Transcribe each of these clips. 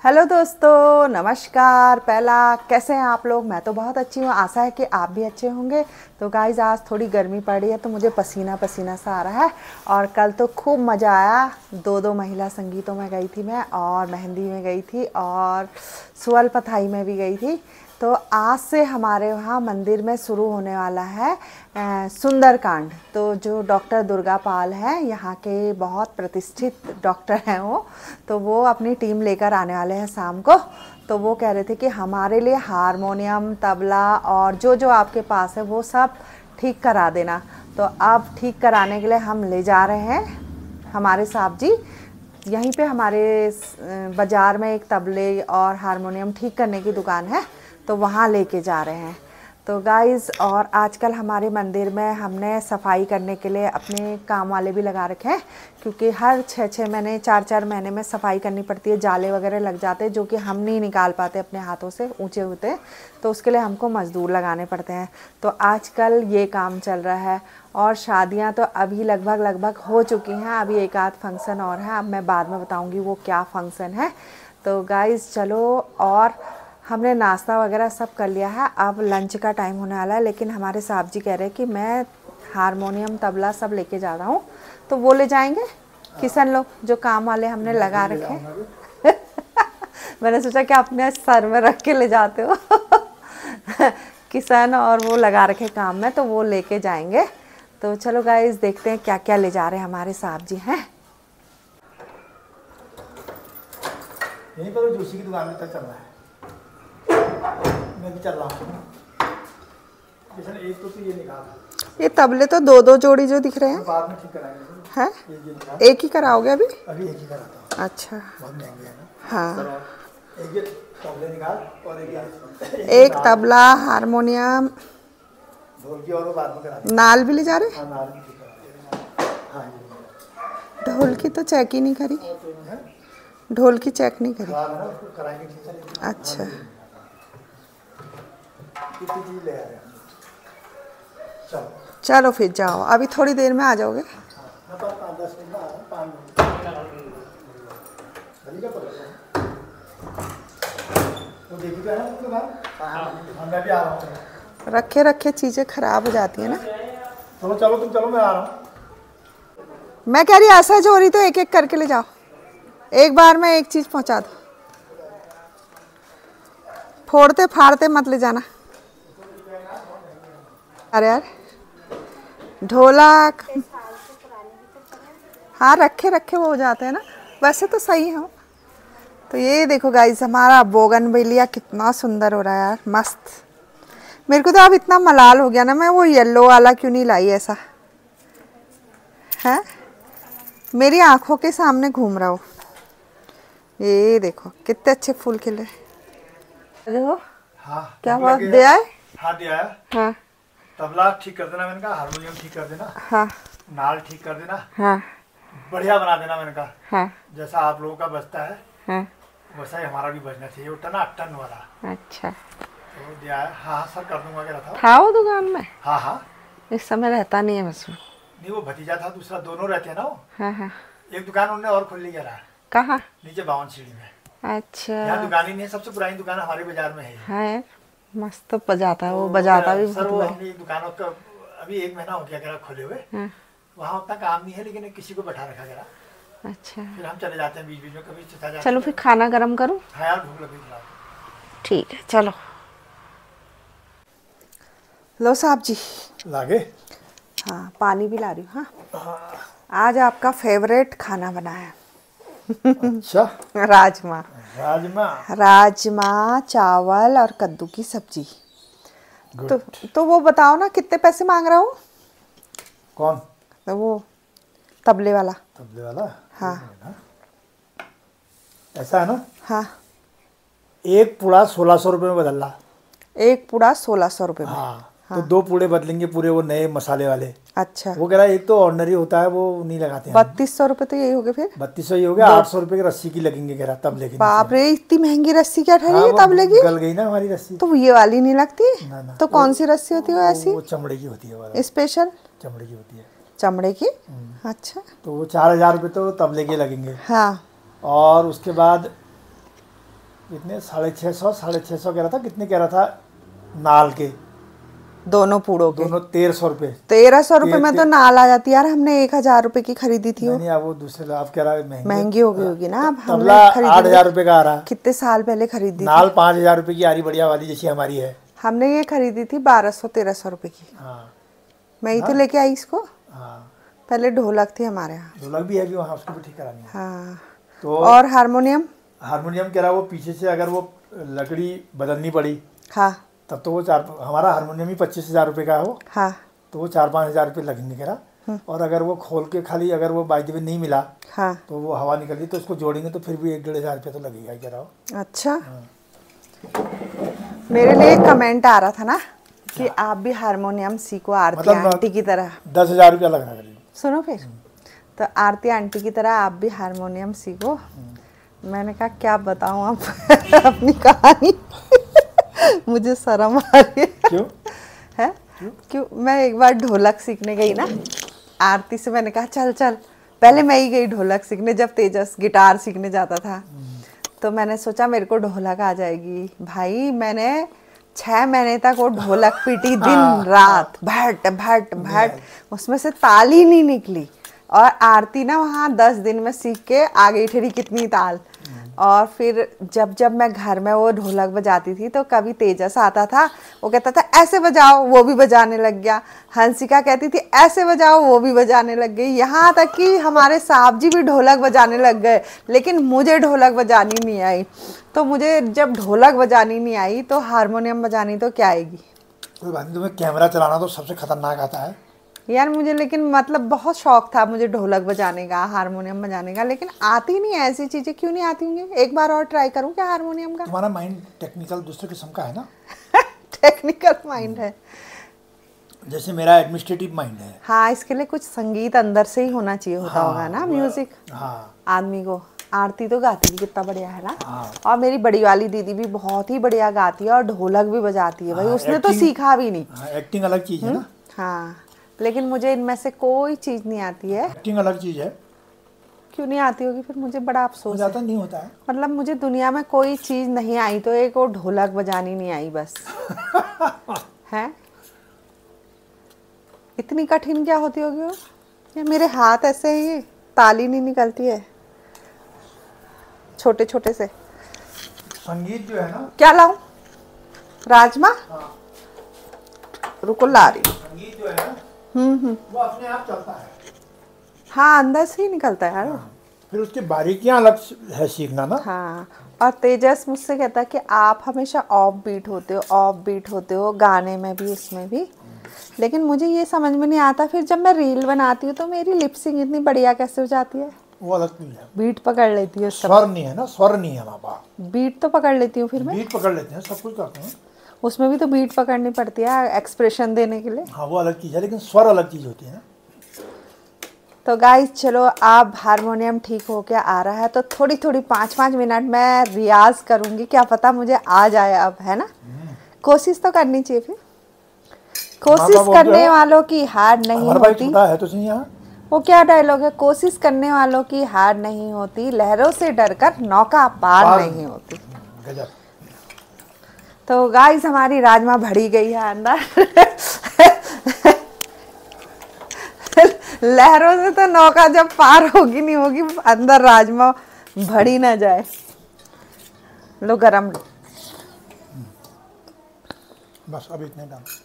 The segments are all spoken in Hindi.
हेलो दोस्तों, नमस्कार। पहला कैसे हैं आप लोग? मैं तो बहुत अच्छी हूँ, आशा है कि आप भी अच्छे होंगे। तो गाइज आज थोड़ी गर्मी पड़ रही है तो मुझे पसीना पसीना सा आ रहा है। और कल तो खूब मज़ा आया। दो महिला संगीतों में गई थी मैं, और मेहंदी में गई थी, और सुअल पथाई में भी गई थी। तो आज से हमारे वहाँ मंदिर में शुरू होने वाला है सुंदरकांड। तो जो डॉक्टर दुर्गा पाल हैं, यहाँ के बहुत प्रतिष्ठित डॉक्टर हैं वो, तो वो अपनी टीम लेकर आने वाले हैं शाम को। तो वो कह रहे थे कि हमारे लिए हारमोनियम, तबला और जो जो आपके पास है वो सब ठीक करा देना। तो अब ठीक कराने के लिए हम ले जा रहे हैं हमारे साहब जी। यहीं पे हमारे बाज़ार में एक तबले और हारमोनियम ठीक करने की दुकान है, तो वहाँ लेके जा रहे हैं। तो गाइज़, और आजकल हमारे मंदिर में हमने सफाई करने के लिए अपने काम वाले भी लगा रखे हैं, क्योंकि हर 6-6 महीने 4-4 महीने में सफाई करनी पड़ती है। जाले वगैरह लग जाते हैं जो कि हम नहीं निकाल पाते अपने हाथों से, ऊंचे होते हैं, तो उसके लिए हमको मज़दूर लगाने पड़ते हैं। तो आजकल ये काम चल रहा है। और शादियाँ तो अभी लगभग हो चुकी हैं। अभी एक आध फंक्शन और है, अब मैं बाद में बताऊँगी वो क्या फंक्शन है। तो गाइज़ चलो, और हमने नाश्ता वगैरह सब कर लिया है। अब लंच का टाइम होने वाला है, लेकिन हमारे साहब जी कह रहे हैं कि मैं हारमोनियम तबला सब लेके जा रहा हूँ, तो वो ले जाएंगे किशन लोग, जो काम वाले हमने लगा रखे। मैंने सोचा कि अपने सर में रख के ले जाते हो। किशन और वो लगा रखे काम में, तो वो लेके जाएंगे। तो चलो गाइस, देखते हैं क्या क्या ले जा रहे हैं हमारे साहब जी हैं। यहीं पर जोशी की दुकान में तक चल रहा है, मैं भी चल रहा हूँ। एक तो ये निकाल, ये तबले तो दो जोड़ी जो दिख रहे हैं, बाद में ठीक कराएंगे। हैं? एक ही कराओगे अभी? अभी एक ही कराता हूँ। अच्छा, बहुत महंगे है ना। हाँ, एक ये तबले निकाल, और एक तबला, हारमोनियम, ढोलकी, और वो बाद में करा। नाल भी ले जा रहे? हाँ, नाल भी ठीक करा। हाँ, ढोलकी तो चेक ही नहीं करी, ढोलकी चेक नहीं करी। उसको कराएंगे। अच्छा, कितनी चीज ले आ रहे हैं। चलो चलो फिर जाओ, अभी थोड़ी देर में आ जाओगे। हाँ, 5-10 मिनट में आ रहा हूँ। 5 मिनट वो देखी है ना उसके बाद। हाँ, मैं भी आ रहा हूँ। रखे रखे चीज़ें खराब हो जाती है ना। चलो चलो, तुम चलो, मैं आ रहा हूँ। मैं कह रही असहज हो रही तो एक एक करके ले जाओ, एक बार में एक चीज़ पहुंचा दो, फोड़ते फाड़ते मत ले जाना। अरे यार, ढोलक, हाँ रखे रखे वो हो जाते हैं ना, वैसे तो सही है। तो ये देखो गाइस, हमारा बोगनवेलिया कितना सुंदर हो रहा है यार, मस्त। मेरे को तो अब इतना मलाल हो गया ना, मैं वो येलो वाला क्यों नहीं लाई ऐसा है, मेरी आंखों के सामने घूम रहा हो। ये देखो कितने अच्छे फूल खिले। देखो, हाँ, क्या बात दिया है? हाँ, दिया है। हाँ, तबला ठीक कर देना मैंने कहा, हारमोनियम ठीक कर देना, हाँ, नाल ठीक कर देना, हाँ, बढ़िया बना देना मैंने कहा। हाँ, जैसा आप लोगों का बजता है, हाँ, वैसा ही हमारा भी बजना चाहिए, वो टना टन वाला। अच्छा, तो दिया है। हाँ सर, कर दूंगा। क्या था? था वो दुकान में? हाँ हाँ, इस समय रहता नहीं है बस। नहीं, वो भतीजा था, दूसरा, दोनों रहते हैं ना वो। हाँ हाँ, एक दुकान उन्होंने और खोल ली है कहाँ? नीचे बावन सीढ़ी में। अच्छा, यहाँ दुकान ही नहीं है, सबसे पुरानी दुकान हमारे बाजार में है। है, मस्त बजाता है वो, बजाता भी सर, बहुत वो बढ़िया। हमने दुकानों का अभी 1 महीना हो गया करा खोले हुए। हाँ, वहाँ उतना काम नहीं है, लेकिन किसी को बैठा रखा करा। अच्छा, फिर हम चले जाते हैं बीच बीच में, कभी चला जाते हैं। चलो फिर खाना गरम करूँ? हाँ यार, भूख लगी। ठीक है, चलो। लो साहब जी, लागे। हाँ, पानी भी ला रही हूँ। हाँ, आज आपका फेवरेट खाना बना है। अच्छा, राजमा। राजमा। राजमा चावल और कद्दू की सब्जी। तो वो बताओ ना, कितने पैसे मांग रहा हूँ? कौन? तो वो तबले वाला। तबले वाला? हाँ, ऐसा है ना। हाँ, एक पूड़ा 1600 रुपये में बदल रहा। एक पूड़ा 1600 रुपये में? हाँ, तो 2 पूड़े बदलेंगे पूरे, वो नए मसाले वाले। अच्छा, वो कह रहा है एक तो ऑर्डनरी होता है, वो नहीं लगाते हैं। 3200 रुपये तो यही हो गए फिर। 3200 ही हो गया। 800 रुपये की रस्सी की लगेंगे कह रहा, तबले की। बाप रे, इतनी महंगी रस्सी क्या ठहरी है वो तबले की? गल गई ना हमारी रस्सी। तो ये वाली नहीं लगती? ना ना, तो कौन सी रस्सी होती है ऐसी? वो चमड़े की होती है वाला। स्पेशल चमड़े की होती है। चमड़े की? अच्छा, तो वो 4000 रुपये तो तबले के लगेंगे। हाँ, और उसके बाद कितने 650 कह रहा था, कितने कह रहा था नाल के दोनों पूड़ों के? दोनों 1300 रुपये। 1300 रुपये में तो नाल आ जाती है यार। हमने 1000 रुपये की खरीदी थी। नहीं, अब वो दूसरे आप कह रहा है महंगी हो गई होगी ना। अब तबला 8000 रुपये का आ रहा है। कितने साल पहले खरीदी नाल 5000 रुपये की आ रही, बढ़िया वाली जैसी हमारी है। हमने ये खरीदी थी 1200-1300 रुपये की। हाँ, मैं ही तो लेके आई इसको। हाँ, पहले ढोलक थी हमारे यहाँ। ढोलक भी है भी वहाँ, उसको भी ठीक करानी है। हाँ, तो और हारमोनियम? हारमोनियम कह रहा वो पीछे से अगर वो लकड़ी बदलनी पड़ी, हाँ, तब तो वो हमारा हारमोनियम ही 25,000 रुपये का है वो। हाँ, तो वो 4-5 हज़ार रुपये लगेंगे कह रहा। और अगर वो खोल के खाली अगर वो बाई द वे नहीं मिला, हाँ, तो वो हवा निकल गई तो उसको जोड़ेंगे तो फिर भी 1-1.5 हज़ार रुपये तो लगेगा कह रहा हो। अच्छा। मेरे लिए कमेंट आ रहा था ना कि आप भी हारमोनियम सीखो आरती मतलब आंटी की तरह। 10,000 रुपया लग रहा है। सुनो फिर, तो आरती आंटी की तरह आप भी हारमोनियम सीखो। मैंने कहा क्या बताऊं आप अपनी कहानी मुझे शर्म आ रही है। क्यों? है क्यों? मैं एक बार ढोलक सीखने गई ना आरती से। मैंने कहा चल चल, पहले मैं ही गई ढोलक सीखने जब तेजस गिटार सीखने जाता था। तो मैंने सोचा मेरे को ढोलक आ जाएगी। भाई मैंने 6 महीने तक वो ढोलक पीटी दिन रात, भट भट भट, उसमें से ताल ही नहीं निकली। और आरती ना वहाँ 10 दिन में सीख के आ गई थी कितनी ताल। और फिर जब जब मैं घर में वो ढोलक बजाती थी तो कभी तेजस आता था, वो कहता था ऐसे बजाओ, वो भी बजाने लग गया। हंसिका कहती थी ऐसे बजाओ, वो भी बजाने लग गई। यहाँ तक कि हमारे साहब जी भी ढोलक बजाने लग गए, लेकिन मुझे ढोलक बजानी नहीं आई। तो मुझे जब ढोलक बजानी नहीं आई तो हारमोनियम बजानी तो क्या आएगी। कोई बात नहीं, तुम्हें कैमरा चलाना तो सबसे खतरनाक आता है यार मुझे, लेकिन मतलब बहुत शौक था मुझे ढोलक बजाने का, हारमोनियम बजाने का, लेकिन आती नहीं है। ऐसी चीजें क्यों नहीं आती होंगी? एक बार और ट्राई करूं क्या हारमोनियम का? तुम्हारा माइंड टेक्निकल दूसरे किस्म का है ना। टेक्निकल माइंड है, जैसे मेरा एडमिनिस्ट्रेटिव माइंड है। हाँ, इसके लिए कुछ संगीत अंदर से ही होना चाहिए होता होगा ना, म्यूजिक। हाँ, आदमी को। आरती तो गाती भी कितना बढ़िया है ना। हाँ। और मेरी बड़ी वाली दीदी भी बहुत ही बढ़िया गाती है और ढोलक भी बजाती है। भाई उसने तो सीखा भी नहीं। हाँ, एक्टिंग अलग चीज है ना। हाँ, लेकिन मुझे इनमें से कोई चीज नहीं आती है। एक्टिंग अलग चीज है। क्यों नहीं आती होगी फिर? मुझे बड़ा अफसोस जाता नहीं होता है। मतलब मुझे दुनिया में कोई चीज नहीं आई तो एक वो ढोलक बजानी नहीं आई बस। है इतनी कठिन क्या होती होगी वो? या मेरे हाथ ऐसे ही ताली नहीं निकलती है छोटे छोटे से। संगीत जो है ना, क्या लाऊं? राजमा? हाँ। रुको ला रही हूँ। संगीत जो है ना, वो अपने आप चलता है। हाँ, अंदर से ही निकलता है यार। हाँ। फिर उसकी बारीकियां अलग है सीखना ना। हाँ, और तेजस मुझसे कहता है कि आप हमेशा ऑफ बीट होते हो, ऑफ बीट होते हो, गाने में भी उसमें भी। लेकिन मुझे ये समझ में नहीं आता फिर जब मैं रील बनाती हूँ तो मेरी लिपसिंग इतनी बढ़िया कैसे हो जाती है? वो अलग चीज है। बीट पकड़ लेती है, स्वर नहीं है ना, स्वर नहीं है हमारे पास। बीट तो पकड़ लेती हूँ फिर मैं। बीट पकड़ लेते हैं, सब कुछ करते हैं। उसमें भी तो बीट पकड़नी पड़ती है एक्सप्रेशन देने के लिए। हाँ, वो अलग चीज है, लेकिन स्वर अलग चीज होती है ना। तो गाइस चलो, आप हारमोनियम ठीक हो के आ रहा है तो थोड़ी थोड़ी 5-5 मिनट मैं रियाज करूंगी, क्या पता मुझे आ जाए अब, है ना। कोशिश तो करनी चाहिए फिर। कोशिश करने वालों की हार नहीं होती। है तो सही यहाँ। वो क्या डायलॉग है? कोशिश करने वालों की हार नहीं होती, लहरों से डरकर नौका पार नहीं होती। गजब। तो गाइस हमारी राजमा भड़ी गई है अंदर। लहरों से तो नौका जब पार होगी नहीं होगी, अंदर राजमा भड़ी ना जाए। लो गरम लो। बस अब इतने डालो।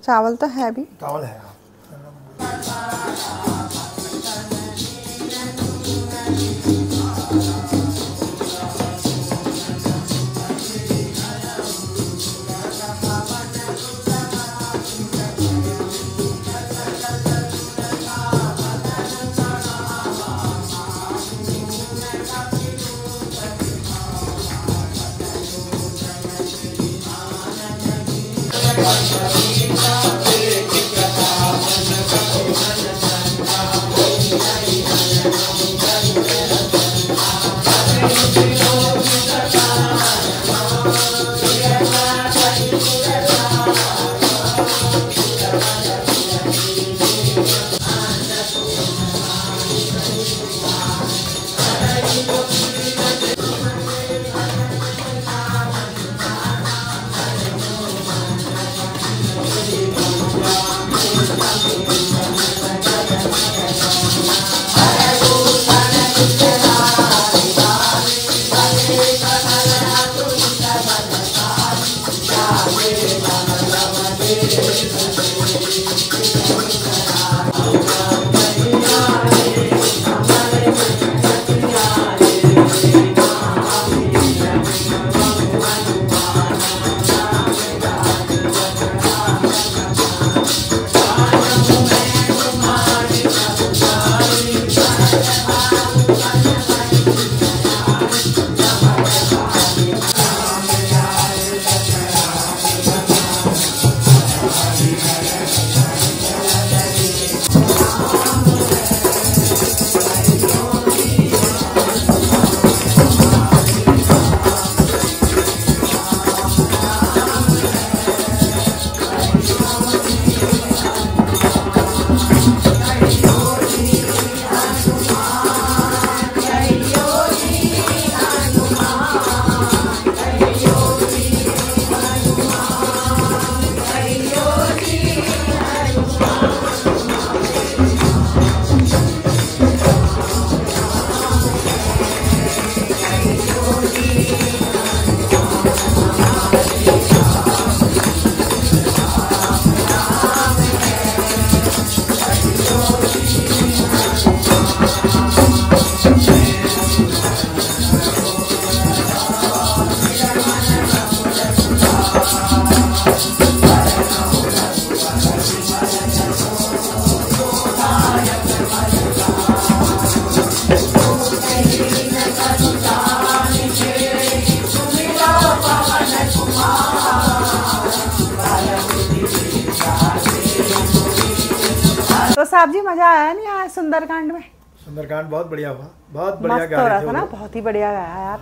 चावल तो है भी। चावल है। तो साहब जी मजा आया नहीं आया सुंदरकांड में? सुंदरकांड बहुत बढ़िया हुआ, बहुत बढ़िया मस्त हो रहा था ना, बहुत ही बढ़िया गाया यार।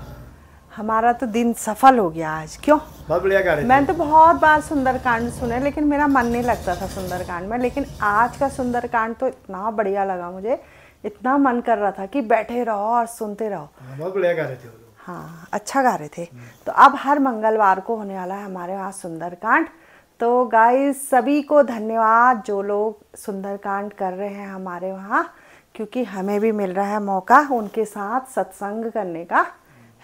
हमारा तो दिन सफल हो गया आज। क्यों? बहुत बढ़िया गा रहे थे। मैंने तो बहुत बार सुंदरकांड सुने लेकिन मेरा मन नहीं लगता था सुंदरकांड में, लेकिन आज का सुंदरकांड तो इतना बढ़िया लगा मुझे, इतना मन कर रहा था कि बैठे रहो और सुनते रहो। बहुत बढ़िया गा रहे थे वो लोग। हाँ अच्छा गा रहे थे। तो अब हर मंगलवार को होने वाला है हमारे वहाँ सुंदरकांड। तो गाइस सभी को धन्यवाद जो लोग सुंदरकांड कर रहे हैं हमारे वहाँ, क्योंकि हमें भी मिल रहा है मौका उनके साथ सत्संग करने का,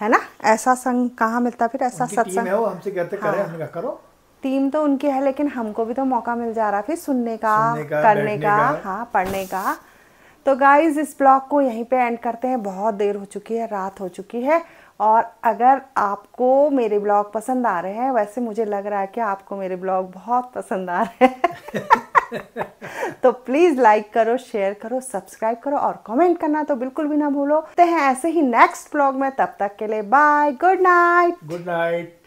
है ना। ऐसा संग कहाँ मिलता फिर, ऐसा सत्संग है वो हमसे कहते करें, हमने कहा करो। टीम तो उनकी है लेकिन हमको भी तो मौका मिल जा रहा फिर सुनने का करने का, हाँ पढ़ने का। तो गाइज इस ब्लॉग को यहीं पे एंड करते हैं, बहुत देर हो चुकी है, रात हो चुकी है। और अगर आपको मेरे ब्लॉग पसंद आ रहे हैं, वैसे मुझे लग रहा है कि आपको मेरे ब्लॉग बहुत पसंद आ रहे हैं तो प्लीज़ लाइक करो, शेयर करो, सब्सक्राइब करो और कमेंट करना तो बिल्कुल भी ना भूलो। तो हैं ऐसे ही नेक्स्ट ब्लॉग में, तब तक के लिए bye, good night. Good night.